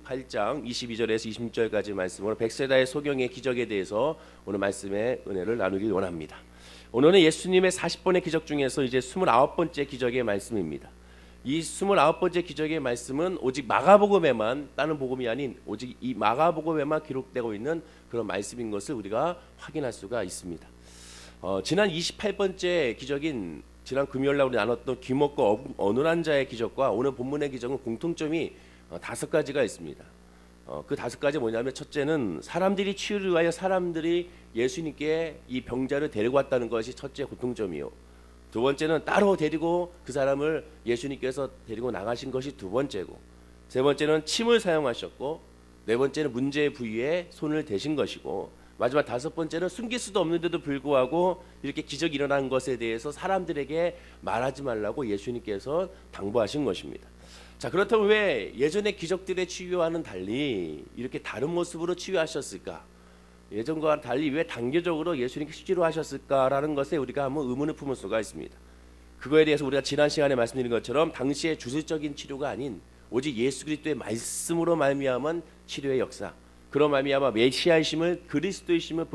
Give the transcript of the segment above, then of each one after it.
8장 22절에서 26절까지 말씀으로 백세다의 소경의 기적에 대해서 오늘 말씀의 은혜를 나누길 원합니다. 오늘은 예수님의 40번의 기적 중에서 이제 29번째 기적의 말씀입니다. 이 29번째 기적의 말씀은 오직 마가복음에만, 다른 복음이 아닌 오직 이 마가복음에만 기록되고 있는 그런 말씀인 것을 우리가 확인할 수가 있습니다. 지난 28번째 기적인 지난 금요일날 우리 나눴던 귀먹고 어눌한 자의 기적과 오늘 본문의 기적은 공통점이 5가지가 있습니다. 그 5가지 뭐냐면, 첫째는 사람들이 치유를 위하여 사람들이 예수님께 이 병자를 데리고 왔다는 것이 첫째 공통점이요. 두 번째는 따로 데리고 그 사람을 예수님께서 데리고 나가신 것이 두 번째고, 세 번째는 침을 사용하셨고, 네 번째는 문제의 부위에 손을 대신 것이고, 마지막 5번째는 숨길 수도 없는데도 불구하고 이렇게 기적이 일어난 것에 대해서 사람들에게 말하지 말라고 예수님께서 당부하신 것입니다. 자, 그렇다면 왜 예전의 기적들의 치유와는 달리 이렇게 다른 모습으로 치유하셨을까? 예전과 달리 왜 단계적으로 예수님께 치료하셨을까라는 것에 우리가 한번 의문을 품을 수가 있습니다. 그거에 대해서 우리가 지난 시간에 말씀드린 것처럼 당시의 주술적인 치료가 아닌 오직 예수 그리스도의 말씀으로 말미암은 치료의 역사, 그런 말미암아 메시아이심을, 그리스도이심을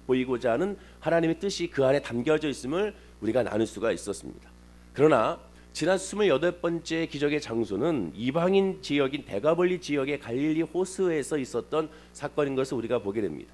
보이고자 하는 하나님의 뜻이 그 안에 담겨져 있음을 우리가 나눌 수가 있었습니다. 그러나 지난 28번째 기적의 장소는 이방인 지역인 데가볼리 지역의 갈릴리 호수에서 있었던 사건인 것을 우리가 보게 됩니다.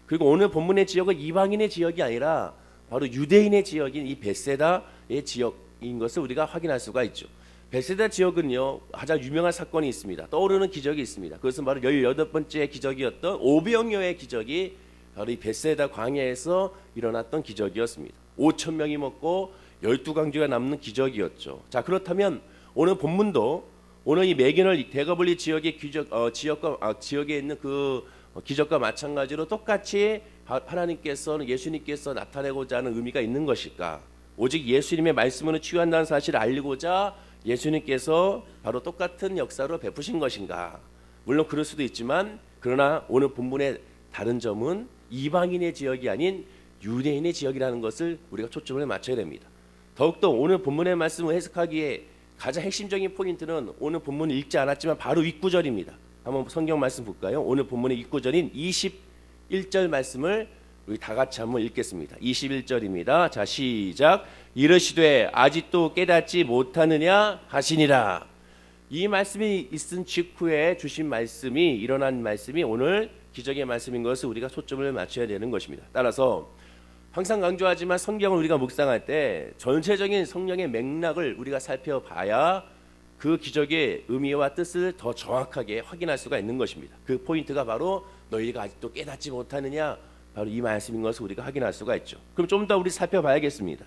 그리고 오늘 본문의 지역은 이방인의 지역이 아니라 바로 유대인의 지역인 이 벳세다의 지역인 것을 우리가 확인할 수가 있죠. 벳세다 지역은요, 가장 유명한 사건이 있습니다. 떠오르는 기적이 있습니다. 그것은 바로 18번째 기적이었던 오병이어의 기적이 바로 이 벳세다 광야에서 일어났던 기적이었습니다. 5,000명이 먹고 12강주가 남는 기적이었죠. 자, 그렇다면 오늘 본문도 오늘 이 매기널 데가볼리 지역의 지역에 있는 그 기적과 마찬가지로 똑같이 하나님께서는 예수님께서 나타내고자 하는 의미가 있는 것일까? 오직 예수님의 말씀으로 치유한다는 사실을 알리고자 예수님께서 바로 똑같은 역사로 베푸신 것인가? 물론 그럴 수도 있지만, 그러나 오늘 본문의 다른 점은 이방인의 지역이 아닌 유대인의 지역이라는 것을 우리가 초점을 맞춰야 됩니다. 더욱더 오늘 본문의 말씀을 해석하기에 가장 핵심적인 포인트는 오늘 본문을 읽지 않았지만 바로 윗구절입니다. 한번 성경 말씀 볼까요? 오늘 본문의 윗구절인 21절 말씀을 우리 다 같이 한번 읽겠습니다. 21절입니다. 자, 시작. 이르시되 아직도 깨닫지 못하느냐 하시니라. 이 말씀이 있은 직후에 주신 말씀이, 일어난 말씀이 오늘 기적의 말씀인 것을 우리가 초점을 맞춰야 되는 것입니다. 따라서 항상 강조하지만 성경을 우리가 묵상할 때 전체적인 성령의 맥락을 우리가 살펴봐야 그 기적의 의미와 뜻을 더 정확하게 확인할 수가 있는 것입니다. 그 포인트가 바로 너희가 아직도 깨닫지 못하느냐, 바로 이 말씀인 것을 우리가 확인할 수가 있죠. 그럼 좀 더 우리 살펴봐야겠습니다.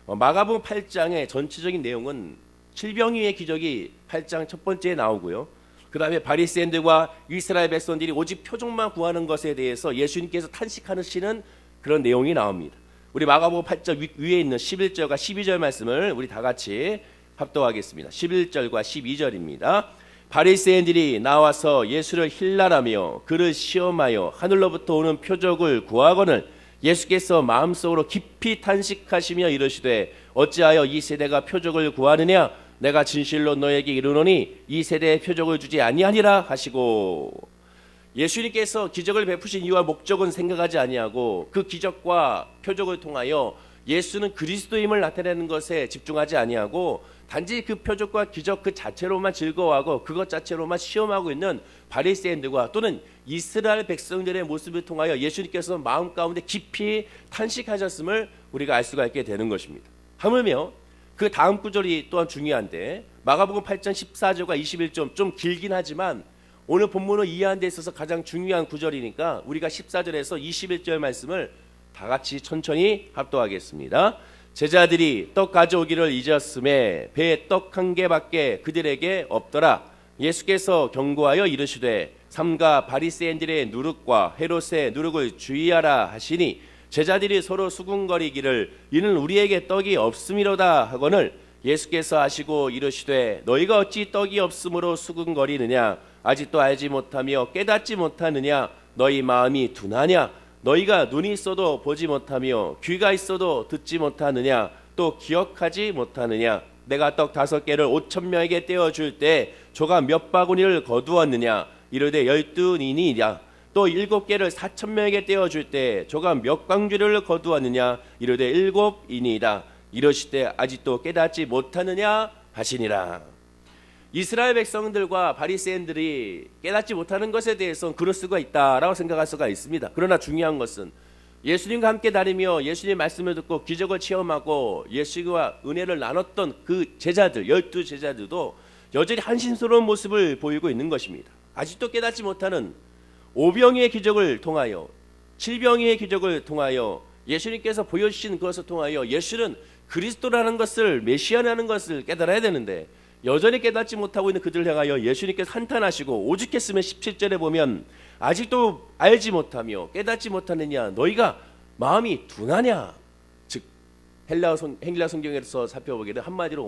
마가복음 8장의 전체적인 내용은 질병이의 기적이 8장 첫 번째에 나오고요. 그 다음에 바리새인들과 이스라엘 백성들이 오직 표적만 구하는 것에 대해서 예수님께서 탄식하시는 그런 내용이 나옵니다. 우리 마가복음 8장 위에 있는 11절과 12절 말씀을 우리 다 같이 합독하겠습니다. 11절과 12절입니다. 바리새인들이 나와서 예수를 힐날하며 그를 시험하여 하늘로부터 오는 표적을 구하거늘 예수께서 마음속으로 깊이 탄식하시며 이르시되 어찌하여 이 세대가 표적을 구하느냐? 내가 진실로 너에게 이르노니 이 세대에 표적을 주지 아니하니라 하시고, 예수님께서 기적을 베푸신 이유와 목적은 생각하지 아니하고 그 기적과 표적을 통하여 예수는 그리스도임을 나타내는 것에 집중하지 아니하고 단지 그 표적과 기적 그 자체로만 즐거워하고 그것 자체로만 시험하고 있는 바리새인들과 또는 이스라엘 백성들의 모습을 통하여 예수님께서 마음 가운데 깊이 탄식하셨음을 우리가 알 수가 있게 되는 것입니다. 하물며 그 다음 구절이 또한 중요한데, 마가복음 8장 14절과 21절 좀 길긴 하지만 오늘 본문을 이해하는 데 있어서 가장 중요한 구절이니까 우리가 14절에서 21절 말씀을 다 같이 천천히 합독하겠습니다. 제자들이 떡 가져오기를 잊었음에 배에 떡 1개밖에 그들에게 없더라. 예수께서 경고하여 이르시되 삼가 바리새인들의 누룩과 헤롯의 누룩을 주의하라 하시니 제자들이 서로 수군거리기를 이는 우리에게 떡이 없음이로다 하거늘 예수께서 하시고 이르시되 너희가 어찌 떡이 없으므로 수군거리느냐? 아직도 알지 못하며 깨닫지 못하느냐? 너희 마음이 둔하냐? 너희가 눈이 있어도 보지 못하며 귀가 있어도 듣지 못하느냐? 또 기억하지 못하느냐? 내가 떡 5개를 5,000명에게 떼어줄 때 조각 몇 바구니를 거두었느냐? 이르되 12인이니라. 또 7개를 4,000명에게 떼어줄 때 저가 몇 광주를 거두었느냐 이르되 7이니이다. 이러시되 아직도 깨닫지 못하느냐 하시니라. 이스라엘 백성들과 바리새인들이 깨닫지 못하는 것에 대해서는 그럴 수가 있다라고 생각할 수가 있습니다. 그러나 중요한 것은 예수님과 함께 다니며 예수님의 말씀을 듣고 기적을 체험하고 예수님과 은혜를 나눴던 그 제자들 12제자들도 여전히 한심스러운 모습을 보이고 있는 것입니다. 아직도 깨닫지 못하는 오병이의 기적을 통하여 7병이의 기적을 통하여 예수님께서 보여주신 그것을 통하여 예수는 그리스도라는 것을 메시아라는 것을 깨달아야 되는데 여전히 깨닫지 못하고 있는 그들을 향하여 예수님께서 한탄하시고 오죽했으면 17절에 보면 아직도 알지 못하며 깨닫지 못하느냐 너희가 마음이 둔하냐. 즉 헬라 성경에서 살펴보기에는 한마디로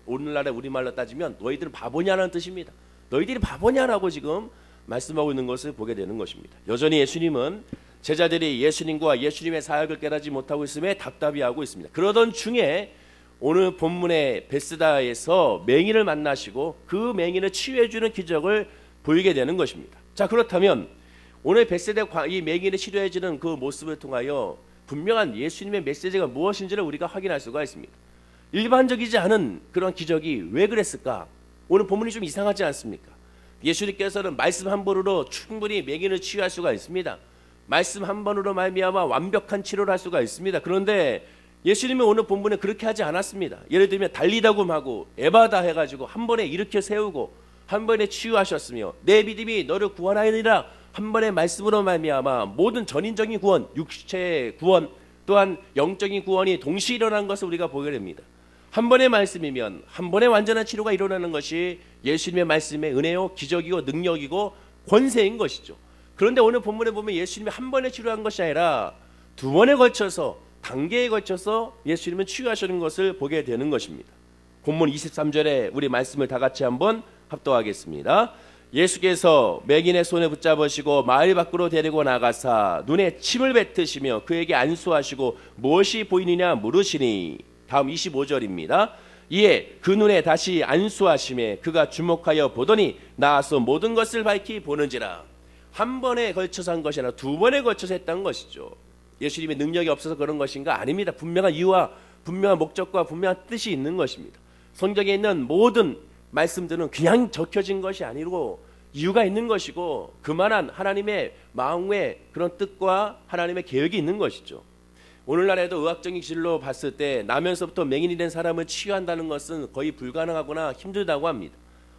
오늘날의 우리말로 따지면 너희들은 바보냐라는 뜻입니다. 너희들이 바보냐라고 지금 말씀하고 있는 것을 보게 되는 것입니다. 여전히 예수님은 제자들이 예수님과 예수님의 사역을 깨닫지 못하고 있음에 답답해하고 있습니다. 그러던 중에 오늘 본문의 베스다에서 맹인을 만나시고 그 맹인을 치유해주는 기적을 보이게 되는 것입니다. 자, 그렇다면 오늘 베스다 이 맹인을 치료해주는 그 모습을 통하여 분명한 예수님의 메시지가 무엇인지를 우리가 확인할 수가 있습니다. 일반적이지 않은 그런 기적이 왜 그랬을까? 오늘 본문이 좀 이상하지 않습니까? 예수님께서는 말씀 한 번으로 충분히 맹인을 치유할 수가 있습니다. 말씀 한 번으로 말미암아 완벽한 치료를 할 수가 있습니다. 그런데 예수님은 오늘 본문에 그렇게 하지 않았습니다. 예를 들면 달리다고 하고 에바다 해가지고 한 번에 일으켜 세우고 한 번에 치유하셨으며 내 믿음이 너를 구원하리라 한 번의 말씀으로 말미암아 모든 전인적인 구원, 육체의 구원 또한 영적인 구원이 동시에 일어난 것을 우리가 보게 됩니다. 한 번의 말씀이면 한 번의 완전한 치료가 일어나는 것이 예수님의 말씀의 은혜요 기적이고 능력이고 권세인 것이죠. 그런데 오늘 본문에 보면 예수님이 한 번에 치료한 것이 아니라 두 번에 걸쳐서 단계에 걸쳐서 예수님은 치유하시는 것을 보게 되는 것입니다. 본문 23절에 우리 말씀을 다 같이 한번 합독하겠습니다. 예수께서 맹인의 손을 붙잡으시고 마을 밖으로 데리고 나가사 눈에 침을 뱉으시며 그에게 안수하시고 무엇이 보이느냐 물으시니 다음 25절입니다. 이에 그 눈에 다시 안수하심에 그가 주목하여 보더니 나아서 모든 것을 밝히 보는지라. 한 번에 걸쳐서 한 것이 아니라 두 번에 걸쳐서 했던 것이죠. 예수님의 능력이 없어서 그런 것인가? 아닙니다. 분명한 이유와 분명한 목적과 분명한 뜻이 있는 것입니다. 성경에 있는 모든 말씀들은 그냥 적혀진 것이 아니고 이유가 있는 것이고 그만한 하나님의 마음의 그런 뜻과 하나님의 계획이 있는 것이죠. 오늘날에도 의학적인 기술로 봤을 때 나면서부터 맹인이 된 사람을 치유한다는 것은 거의 불가능하거나 힘들다고 합니다.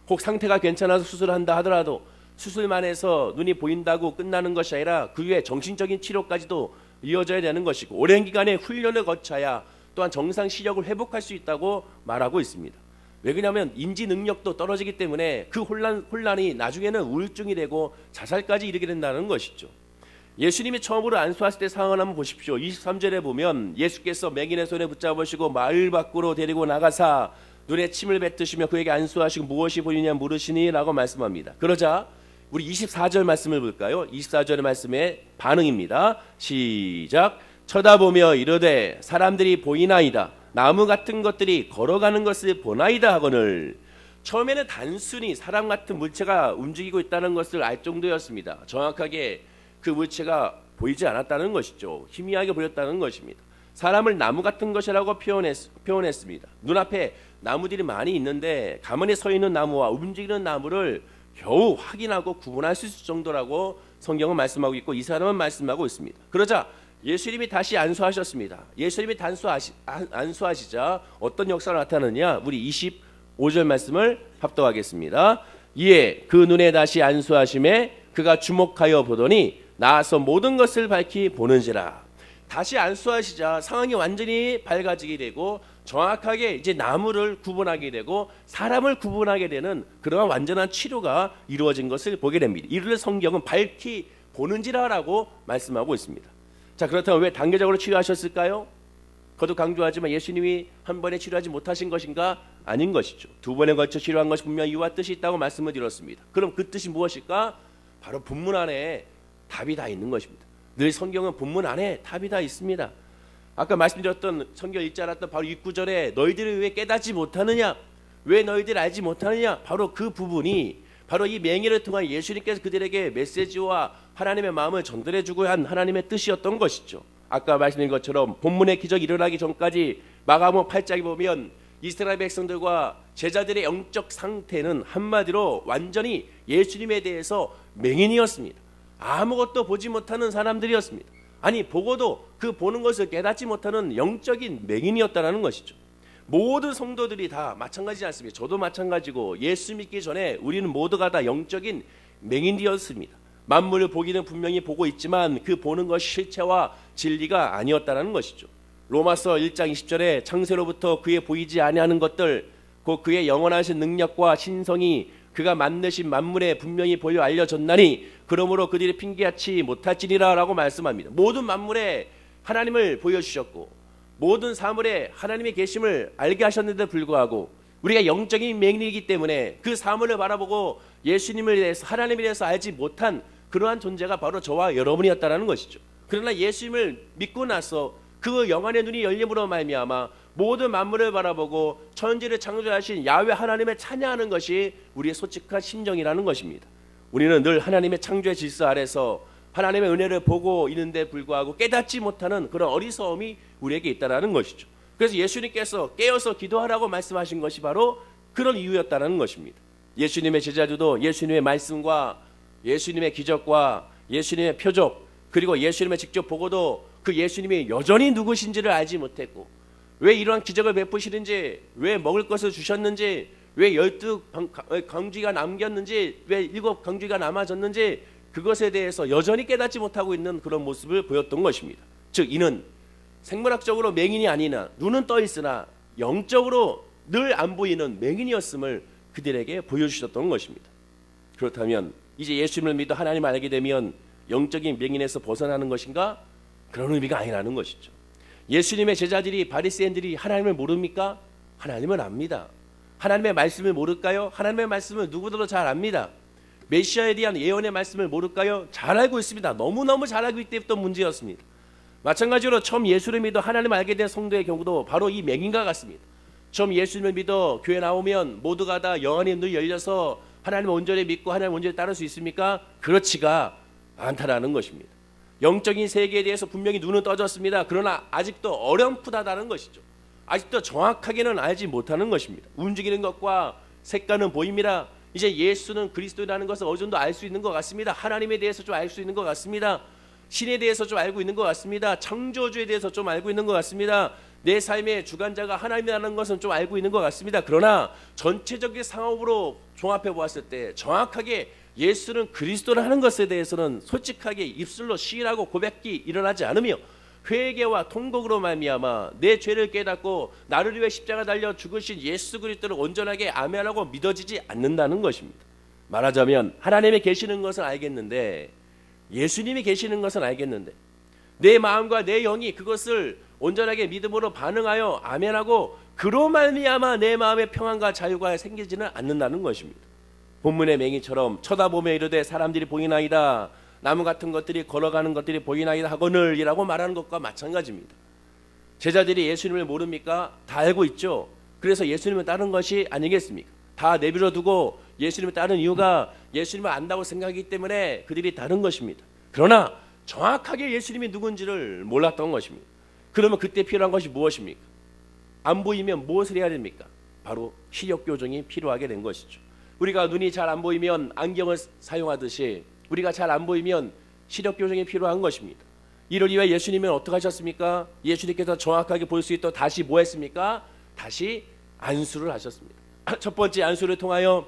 혹 상태가 괜찮아서 수술을 한다 하더라도 수술만 해서 눈이 보인다고 끝나는 것이 아니라 그 위에 정신적인 치료까지도 이어져야 되는 것이고 오랜 기간의 훈련을 거쳐야 또한 정상 시력을 회복할 수 있다고 말하고 있습니다. 왜 그러냐면 인지 능력도 떨어지기 때문에 그 혼란이 나중에는 우울증이 되고 자살까지 이르게 된다는 것이죠. 예수님이 처음으로 안수하실 때 상황을 한번 보십시오. 23절에 보면 예수께서 맹인의 손에 붙잡으시고 마을 밖으로 데리고 나가사 눈에 침을 뱉으시며 그에게 안수하시고 무엇이 보이느냐 물으시니 라고 말씀합니다. 그러자 우리 24절 말씀을 볼까요? 24절의 말씀의 반응입니다. 시작. 쳐다보며 이르되 사람들이 보이나이다. 나무 같은 것들이 걸어가는 것을 보나이다 하거늘. 처음에는 단순히 사람 같은 물체가 움직이고 있다는 것을 알 정도였습니다. 정확하게 그 물체가 보이지 않았다는 것이죠. 희미하게 보였다는 것입니다. 사람을 나무 같은 것이라고 표현했습니다. 눈앞에 나무들이 많이 있는데 가만히 서 있는 나무와 움직이는 나무를 겨우 확인하고 구분할 수 있을 정도라고 성경은 말씀하고 있고 이 사람은 말씀하고 있습니다. 그러자 예수님이 다시 안수하셨습니다. 예수님이 안수하시자 어떤 역사가 나타나느냐? 우리 25절 말씀을 합독하겠습니다. 이에 그 눈에 다시 안수하심에 그가 주목하여 보더니 나아서 모든 것을 밝히 보는지라. 다시 안수하시자 상황이 완전히 밝아지게 되고 정확하게 이제 나무를 구분하게 되고 사람을 구분하게 되는 그러한 완전한 치료가 이루어진 것을 보게 됩니다. 이를 성경은 밝히 보는지라라고 말씀하고 있습니다. 자, 그렇다면 왜 단계적으로 치료하셨을까요? 거듭 강조하지만 예수님이 한 번에 치료하지 못하신 것인가? 아닌 것이죠. 두 번에 걸쳐 치료한 것이 분명 이유와 뜻이 있다고 말씀을 드렸습니다. 그럼 그 뜻이 무엇일까? 바로 본문 안에 답이 다 있는 것입니다. 늘 성경은 본문 안에 답이 다 있습니다. 아까 말씀드렸던 성경 읽지 않았던 바로 이 구절에 너희들이 왜 깨닫지 못하느냐? 왜 너희들이 알지 못하느냐? 바로 그 부분이 바로 이 맹인을 통한 예수님께서 그들에게 메시지와 하나님의 마음을 전달해주고 한 하나님의 뜻이었던 것이죠. 아까 말씀드린 것처럼 본문의 기적이 일어나기 전까지 마가복음 8장에 보면 이스라엘 백성들과 제자들의 영적 상태는 한마디로 완전히 예수님에 대해서 맹인이었습니다. 아무것도 보지 못하는 사람들이었습니다. 아니 보고도 그 보는 것을 깨닫지 못하는 영적인 맹인이었다는 것이죠. 모든 성도들이 다 마찬가지지 않습니까? 저도 마찬가지고 예수 믿기 전에 우리는 모두가 다 영적인 맹인이었습니다. 만물을 보기는 분명히 보고 있지만 그 보는 것이 실체와 진리가 아니었다는 것이죠. 로마서 1장 20절에 창세로부터 그의 보이지 아니하는 것들 곧 그의 영원하신 능력과 신성이 그가 만드신 만물에 분명히 보여 알려졌나니 그러므로 그들이 핑계하지 못할지니라 라고 말씀합니다. 모든 만물에 하나님을 보여주셨고 모든 사물에 하나님의 계심을 알게 하셨는데 불구하고 우리가 영적인 맹인이기 때문에 그 사물을 바라보고 예수님을 대해서 하나님에 대해서 알지 못한 그러한 존재가 바로 저와 여러분이었다는 것이죠. 그러나 예수님을 믿고 나서 그 영안의 눈이 열림으로 말미암아 모든 만물을 바라보고 천지를 창조하신 야훼 하나님을 찬양하는 것이 우리의 솔직한 심정이라는 것입니다. 우리는 늘 하나님의 창조의 질서 아래서 하나님의 은혜를 보고 있는데 불구하고 깨닫지 못하는 그런 어리석음이 우리에게 있다는 것이죠. 그래서 예수님께서 깨어서 기도하라고 말씀하신 것이 바로 그런 이유였다는 것입니다. 예수님의 제자들도 예수님의 말씀과 예수님의 기적과 예수님의 표적 그리고 예수님을 직접 보고도 그 예수님이 여전히 누구신지를 알지 못했고 왜 이러한 기적을 베푸시는지 왜 먹을 것을 주셨는지 왜 12강쥐가 남겼는지 왜 7강쥐가 남아졌는지 그것에 대해서 여전히 깨닫지 못하고 있는 그런 모습을 보였던 것입니다. 즉 이는 생물학적으로 맹인이 아니나 눈은 떠 있으나 영적으로 늘 안 보이는 맹인이었음을 그들에게 보여주셨던 것입니다. 그렇다면 이제 예수님을 믿어 하나님을 알게 되면 영적인 맹인에서 벗어나는 것인가? 그런 의미가 아니라는 것이죠. 예수님의 제자들이 바리새인들이 하나님을 모릅니까? 하나님을 압니다. 하나님의 말씀을 모를까요? 하나님의 말씀을 누구보다도 잘 압니다. 메시아에 대한 예언의 말씀을 모를까요? 잘 알고 있습니다. 너무너무 잘 알고 있기 때부터 문제였습니다. 마찬가지로 처음 예수를 믿어 하나님을 알게 된 성도의 경우도 바로 이 맹인과 같습니다. 처음 예수님을 믿어 교회 나오면 모두가 다 영안의 눈이 열려서 하나님을 온전히 믿고 하나님을 온전히 따를 수 있습니까? 그렇지가 않다라는 것입니다. 영적인 세계에 대해서 분명히 눈은 떠졌습니다. 그러나 아직도 어렴풋하다는 것이죠. 아직도 정확하게는 알지 못하는 것입니다. 움직이는 것과 색깔은 보입니다. 이제 예수는 그리스도라는 것을 어느 정도 알 수 있는 것 같습니다. 하나님에 대해서 좀 알 수 있는 것 같습니다. 신에 대해서 좀 알고 있는 것 같습니다. 창조주에 대해서 좀 알고 있는 것 같습니다. 내 삶의 주관자가 하나님이라는 것은 좀 알고 있는 것 같습니다. 그러나 전체적인 상황으로 종합해 보았을 때 정확하게 예수는 그리스도라는 것에 대해서는 솔직하게 입술로 시인하고 고백이 일어나지 않으며 회개와 통곡으로 말미암아 내 죄를 깨닫고 나를 위해 십자가 달려 죽으신 예수 그리스도를 온전하게 아멘하고 믿어지지 않는다는 것입니다. 말하자면 하나님이 계시는 것은 알겠는데 예수님이 계시는 것은 알겠는데 내 마음과 내 영이 그것을 온전하게 믿음으로 반응하여 아멘하고 그로 말미암아 내 마음의 평안과 자유가 생기지는 않는다는 것입니다. 본문의 맹인처럼 쳐다보며 이르되 사람들이 보이나이다 나무 같은 것들이 걸어가는 것들이 보이나이다 하거늘 이라고 말하는 것과 마찬가지입니다. 제자들이 예수님을 모릅니까? 다 알고 있죠. 그래서 예수님을 따른 것이 아니겠습니까? 다 내버려 두고 예수님을 따른 이유가 예수님을 안다고 생각하기 때문에 그들이 따른 것입니다. 그러나 정확하게 예수님이 누군지를 몰랐던 것입니다. 그러면 그때 필요한 것이 무엇입니까? 안 보이면 무엇을 해야 됩니까? 바로 시력교정이 필요하게 된 것이죠. 우리가 눈이 잘 안 보이면 안경을 사용하듯이 우리가 잘 안 보이면 시력교정이 필요한 것입니다. 이를 위해 예수님은 어떻게 하셨습니까? 예수님께서 정확하게 볼 수 있도록 다시 뭐 했습니까? 다시 안수를 하셨습니다. 첫 번째 안수를 통하여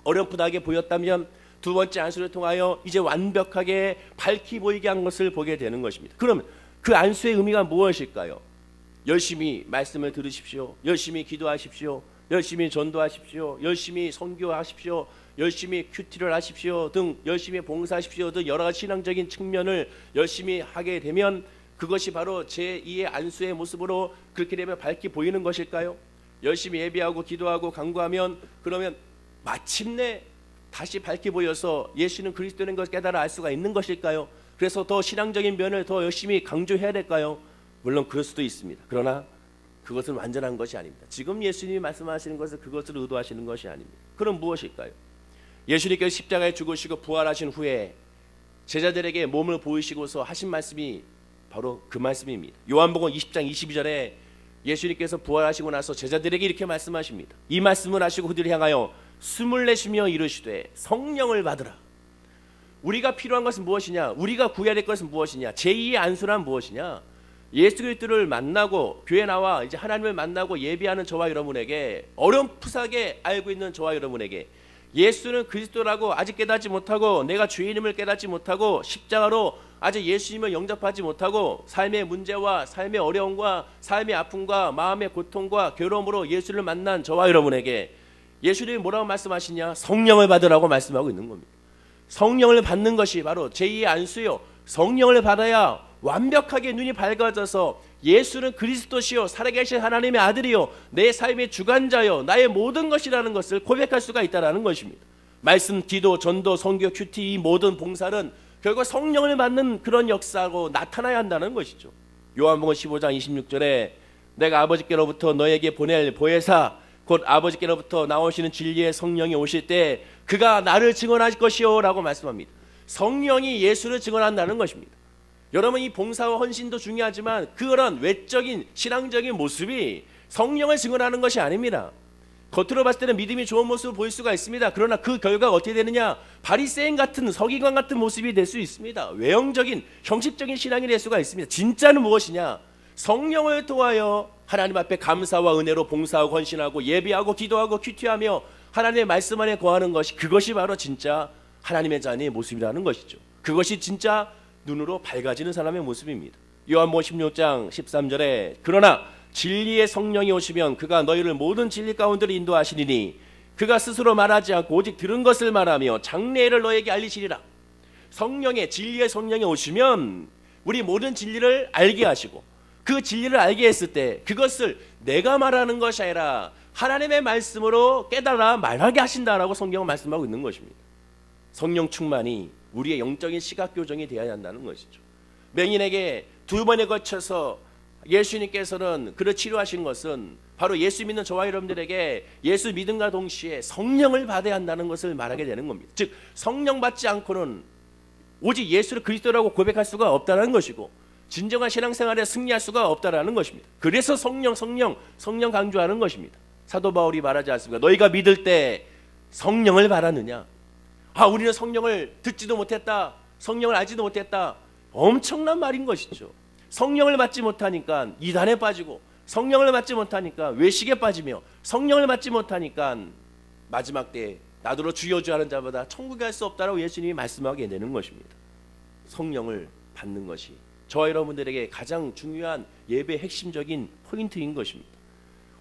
어렴풋하게 보였다면 두 번째 안수를 통하여 이제 완벽하게 밝히 보이게 한 것을 보게 되는 것입니다. 그러면 그 안수의 의미가 무엇일까요? 열심히 말씀을 들으십시오. 열심히 기도하십시오. 열심히 전도하십시오. 열심히 선교하십시오. 열심히 큐티를 하십시오 등 열심히 봉사하십시오 등 여러 가지 신앙적인 측면을 열심히 하게 되면 그것이 바로 제2의 안수의 모습으로 그렇게 되면 밝게 보이는 것일까요? 열심히 예배하고 기도하고 간구하면 그러면 마침내 다시 밝게 보여서 예수는 그리스도인 것을 깨달아 알 수가 있는 것일까요? 그래서 더 신앙적인 면을 더 열심히 강조해야 될까요? 물론 그럴 수도 있습니다. 그러나 그것은 완전한 것이 아닙니다. 지금 예수님이 말씀하시는 것은 그것을 의도하시는 것이 아닙니다. 그럼 무엇일까요? 예수님께서 십자가에 죽으시고 부활하신 후에 제자들에게 몸을 보이시고서 하신 말씀이 바로 그 말씀입니다. 요한복음 20장 22절에 예수님께서 부활하시고 나서 제자들에게 이렇게 말씀하십니다. 이 말씀을 하시고 그들을 향하여 숨을 내쉬며 이르시되 성령을 받으라. 우리가 필요한 것은 무엇이냐? 우리가 구해야 될 것은 무엇이냐? 제2의 안수란 무엇이냐? 예수 그리스도를 만나고 교회 나와 이제 하나님을 만나고 예배하는 저와 여러분에게, 어렴풋하게 알고 있는 저와 여러분에게 예수는 그리스도라고 아직 깨닫지 못하고, 내가 주인임을 깨닫지 못하고, 십자가로 아직 예수님을 영접하지 못하고, 삶의 문제와 삶의 어려움과 삶의 아픔과 마음의 고통과 괴로움으로 예수를 만난 저와 여러분에게 예수님이 뭐라고 말씀하시냐? 성령을 받으라고 말씀하고 있는 겁니다. 성령을 받는 것이 바로 제2의 안수요. 성령을 받아야 완벽하게 눈이 밝아져서 예수는 그리스도시요 살아계신 하나님의 아들이요 내 삶의 주관자요 나의 모든 것이라는 것을 고백할 수가 있다는 것입니다. 말씀, 기도, 전도, 선교, 큐티, 이 모든 봉사는 결국 성령을 받는 그런 역사로 나타나야 한다는 것이죠. 요한복음 15장 26절에 내가 아버지께로부터 너에게 보낼 보혜사 곧 아버지께로부터 나오시는 진리의 성령이 오실 때 그가 나를 증언할 것이요 라고 말씀합니다. 성령이 예수를 증언한다는 것입니다. 여러분, 이 봉사와 헌신도 중요하지만 그런 외적인 신앙적인 모습이 성령을 증언하는 것이 아닙니다. 겉으로 봤을 때는 믿음이 좋은 모습을 보일 수가 있습니다. 그러나 그 결과가 어떻게 되느냐? 바리새인 같은, 서기관 같은 모습이 될 수 있습니다. 외형적인 형식적인 신앙이 될 수가 있습니다. 진짜는 무엇이냐? 성령을 통하여 하나님 앞에 감사와 은혜로 봉사하고 헌신하고 예배하고 기도하고 큐티하며 하나님의 말씀 안에 거하는 것이, 그것이 바로 진짜 하나님의 자녀의 모습이라는 것이죠. 그것이 진짜 눈으로 밝아지는 사람의 모습입니다. 요한복음 16장 13절에 그러나 진리의 성령이 오시면 그가 너희를 모든 진리 가운데로 인도하시리니 그가 스스로 말하지 않고 오직 들은 것을 말하며 장래를 너에게 알리시리라. 성령의, 진리의 성령이 오시면 우리 모든 진리를 알게 하시고, 그 진리를 알게 했을 때 그것을 내가 말하는 것이 아니라 하나님의 말씀으로 깨달아 말하게 하신다라고 성경은 말씀하고 있는 것입니다. 성령 충만이 우리의 영적인 시각 교정이 되어야 한다는 것이죠. 맹인에게 두 번에 걸쳐서 예수님께서는 그를 치료하신 것은 바로 예수 믿는 저와 여러분들에게 예수 믿음과 동시에 성령을 받아야 한다는 것을 말하게 되는 겁니다. 즉 성령 받지 않고는 오직 예수를 그리스도라고 고백할 수가 없다는 것이고 진정한 신앙생활에 승리할 수가 없다는 것입니다. 그래서 성령 강조하는 것입니다. 사도 바울이 말하지 않습니까? 너희가 믿을 때 성령을 받았느냐? 우리는 성령을 듣지도 못했다, 성령을 알지도 못했다. 엄청난 말인 것이죠. 성령을 받지 못하니까 이단에 빠지고, 성령을 받지 못하니까 외식에 빠지며, 성령을 받지 못하니까 마지막 때에 나더러 주여 주여 하는 자보다 천국에 갈 수 없다라고 예수님이 말씀하게 되는 것입니다. 성령을 받는 것이 저와 여러분들에게 가장 중요한 예배의 핵심적인 포인트인 것입니다.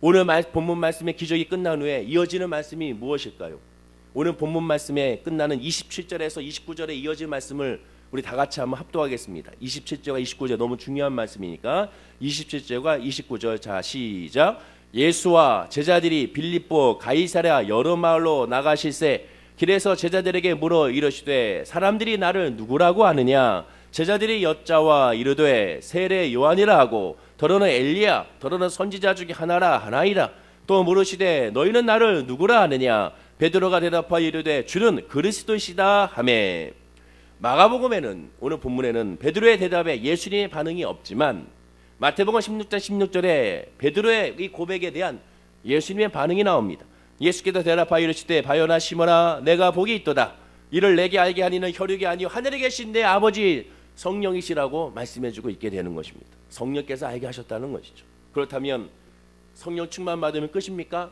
오늘 본문 말씀의 기적이 끝난 후에 이어지는 말씀이 무엇일까요? 오늘 본문 말씀에 끝나는 27절에서 29절에 이어진 말씀을 우리 다 같이 한번 합독하겠습니다. 27절과 29절 너무 중요한 말씀이니까 27절과 29절 자 시작. 예수와 제자들이 빌립보 가이사랴 여러 마을로 나가실새 길에서 제자들에게 물어 이르시되 사람들이 나를 누구라고 하느냐? 제자들이 여짜와 이르되 세례 요한이라 하고 더러는 엘리야 더러는 선지자 중에 하나이라. 또 물으시되 너희는 나를 누구라 하느냐? 베드로가 대답하여 이르되 주는 그리스도시다 하매. 마가복음에는, 오늘 본문에는 베드로의 대답에 예수님의 반응이 없지만 마태복음 16장 16절에 베드로의 이 고백에 대한 예수님의 반응이 나옵니다. 예수께서 대답하여 이르시되 바요나 시몬아 내가 복이 있도다. 이를 내게 알게 하니는 혈육이 아니요 하늘에 계신 내 아버지 성령이시라고 말씀해주고 있게 되는 것입니다. 성령께서 알게 하셨다는 것이죠. 그렇다면 성령 충만 받으면 끝입니까?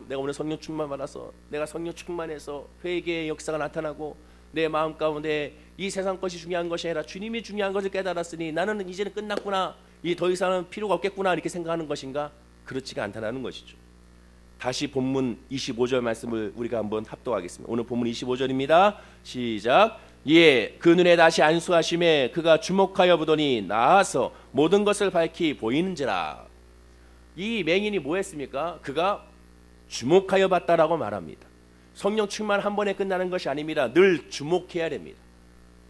내가 오늘 성령 충만 받아서 내가 성령 충만해서 회개의 역사가 나타나고 내 마음 가운데 이 세상 것이 중요한 것이 아니라 주님이 중요한 것을 깨달았으니 나는 이제는 끝났구나, 더 이상은 필요가 없겠구나 이렇게 생각하는 것인가? 그렇지가 않다는 것이죠. 다시 본문 25절 말씀을 우리가 한번 합독하겠습니다. 오늘 본문 25절입니다. 시작. 그 눈에 다시 안수하심에 그가 주목하여 보더니 나아서 모든 것을 밝히 보이는지라. 이 맹인이 뭐 했습니까? 그가 주목하여 봤다라고 말합니다. 성령 충만 한 번에 끝나는 것이 아닙니다. 늘 주목해야 됩니다.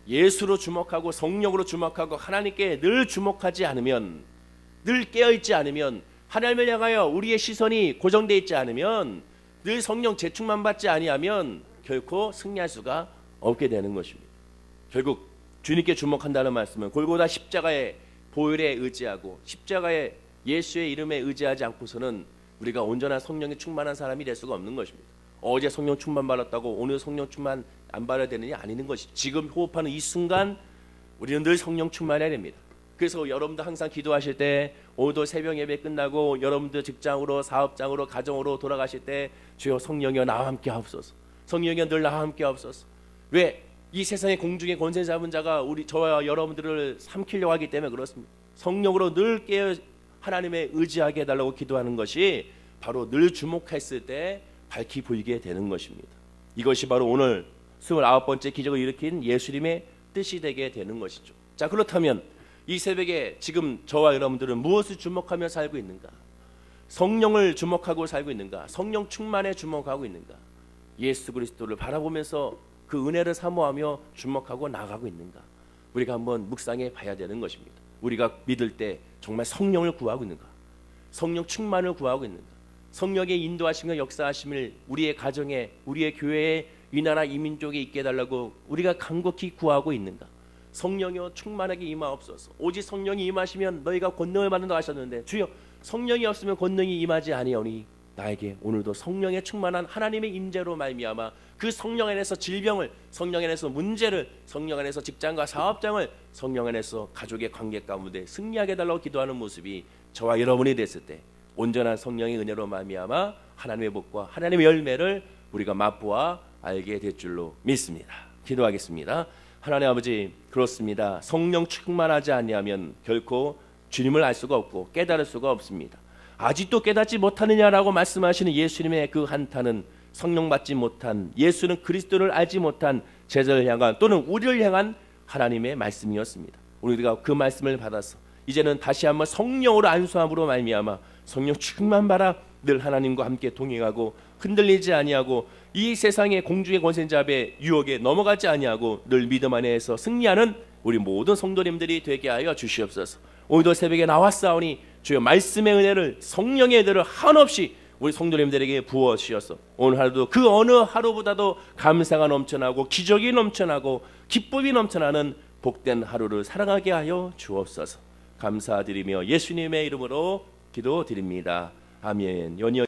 예수로 주목하고 성령으로 주목하고 하나님께 늘 주목하지 않으면, 늘 깨어있지 않으면, 하나님을 향하여 우리의 시선이 고정되어 있지 않으면, 늘 성령 재충만 받지 아니하면 결코 승리할 수가 없게 되는 것입니다. 결국 주님께 주목한다는 말씀은 골고다 십자가의 보혈에 의지하고 십자가의 예수의 이름에 의지하지 않고서는 우리가 온전한 성령이 충만한 사람이 될 수가 없는 것입니다. 어제 성령 충만 받았다고 오늘 성령 충만 안 받아야 되느냐? 아니는 것이 지금 호흡하는 이 순간 우리는 늘 성령 충만해야 됩니다. 그래서 여러분들 항상 기도하실 때 오늘도 새벽 예배 끝나고 여러분들 직장으로 사업장으로 가정으로 돌아가실 때 주여 성령이여 나와 함께 하옵소서. 성령이여 늘 나와 함께 하옵소서. 왜? 이 세상의 공중의 권세 잡은 자가 저와 여러분들을 삼키려고 하기 때문에 그렇습니다. 성령으로 늘 깨어 하나님의 의지하게 해달라고 기도하는 것이 바로 늘 주목했을 때 밝히 보이게 되는 것입니다. 이것이 바로 오늘 29번째 기적을 일으킨 예수님의 뜻이 되게 되는 것이죠. 자, 그렇다면 이 새벽에 지금 저와 여러분들은 무엇을 주목하며 살고 있는가? 성령을 주목하고 살고 있는가? 성령 충만에 주목하고 있는가? 예수 그리스도를 바라보면서 그 은혜를 사모하며 주목하고 나가고 있는가? 우리가 한번 묵상해 봐야 되는 것입니다. 우리가 믿을 때 정말 성령을 구하고 있는가? 성령 충만을 구하고 있는가? 성령의 인도하심과 역사하심을 우리의 가정에, 우리의 교회에, 이 나라 이 민족에 있게 해달라고 우리가 간곡히 구하고 있는가? 성령이여 충만하게 임하옵소서. 오직 성령이 임하시면 너희가 권능을 받는다 하셨는데 주여 성령이 없으면 권능이 임하지 아니하오니 나에게 오늘도 성령의 충만한 하나님의 임재로 말미암아 그 성령 안에서 질병을, 성령 안에서 문제를, 성령 안에서 직장과 사업장을, 성령 안에서 가족의 관계 가운데 승리하게 해달라고 기도하는 모습이 저와 여러분이 됐을 때 온전한 성령의 은혜로 말미암아 하나님의 복과 하나님의 열매를 우리가 맛보아 알게 될 줄로 믿습니다. 기도하겠습니다. 하나님 아버지, 그렇습니다. 성령 충만하지 아니하면 결코 주님을 알 수가 없고 깨달을 수가 없습니다. 아직도 깨닫지 못하느냐라고 말씀하시는 예수님의 그 한탄은 성령 받지 못한, 예수는 그리스도를 알지 못한 제자를 향한 또는 우리를 향한 하나님의 말씀이었습니다. 우리가 그 말씀을 받아서 이제는 다시 한번 성령으로 안수함으로 말미암아 성령 충만 받아 늘 하나님과 함께 동행하고 흔들리지 아니하고 이 세상의 공중의 권세잡의 유혹에 넘어가지 아니하고 늘 믿음 안에서 승리하는 우리 모든 성도님들이 되게 하여 주시옵소서. 오늘도 새벽에 나왔사오니 주여 말씀의 은혜를, 성령의 은혜를 한없이 우리 성도님들에게 부어주셔서 오늘 하루도 그 어느 하루보다도 감사가 넘쳐나고 기적이 넘쳐나고 기쁨이 넘쳐나는 복된 하루를 살아가게 하여 주옵소서. 감사드리며 예수님의 이름으로 기도드립니다. 아멘. 연이어